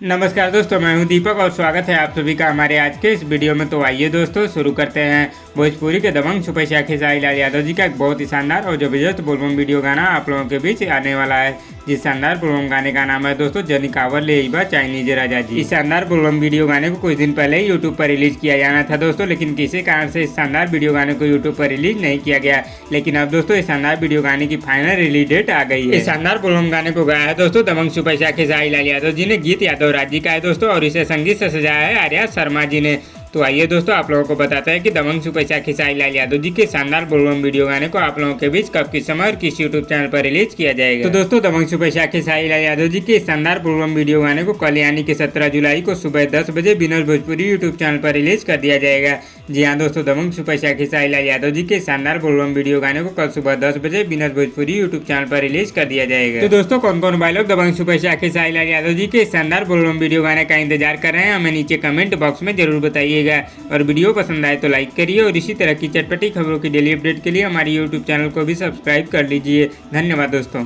नमस्कार दोस्तों, मैं हूं दीपक और स्वागत है आप सभी का हमारे आज के इस वीडियो में। तो आइए दोस्तों शुरू करते हैं। भोजपुरी के दबंग सुपरस्टार खेसारी लाल यादव जी का एक बहुत ही शानदार और जबरदस्त बोलबम वीडियो गाना आप लोगों के बीच आने वाला है। जिस शानदार बोलबम गाने का नाम है दोस्तों जनी कावर ले इबा चाइनीज राजा जी। इस शानदार बोलबम वीडियो गाने को कुछ दिन पहले ही यूट्यूब पर रिलीज किया जाना था दोस्तों, लेकिन किसी कारण से इस शानदार वीडियो गाने को यूट्यूब पर रिलीज नहीं किया गया। लेकिन अब दोस्तों इस शानदार वीडियो गाने की फाइनल रिलीज डेट आ गई है। इस शानदार बोलबम गाने को गाया है दोस्तों दबंग सुपरस्टार खेसारी लाल यादव जी ने, गीत यादव राज जी का है दोस्तों और इसे संगीत से सजाया है आर्या शर्मा जी ने। तो आइए दोस्तों आप लोगों को बताते हैं कि दबंग सुपरस्टार खेसारी लाल यादव जी के शानदार बोलबम वीडियो गाने को आप लोगों के बीच कब, किस समय और किस यूट्यूब चैनल पर रिलीज किया जाएगा। तो दोस्तों दबंग सुपरस्टार खेसारी लाल यादव जी के शानदार बोलबम वीडियो गाने को कल यानी कि 17 जुलाई को सुबह 10 बजे बिनर भोजपुरी यूट्यूब चैनल पर रिलीज कर दिया जाएगा। जी हाँ दोस्तों, दबंग सुपरस्टार खेसारी लाल यादव जी के शानदार बोलबम वीडियो गाने को कल सुबह 10 बजे बिनर भोजपुरी यूट्यूब चैनल पर रिलीज कर दिया जाएगा। तो दोस्तों कौन कौन भाई लोग दबंग सुपरस्टार खेसारी लाल यादव जी के शानदार बोलबम वीडियो गाने का इंतजार कर रहे हैं, हमें नीचे कमेंट बॉक्स में जरूर बताइएगा। और वीडियो पसंद आए तो लाइक करिए और इसी तरह की चटपटी खबरों की डेली अपडेट के लिए हमारे यूट्यूब चैनल को भी सब्सक्राइब कर लीजिए। धन्यवाद दोस्तों।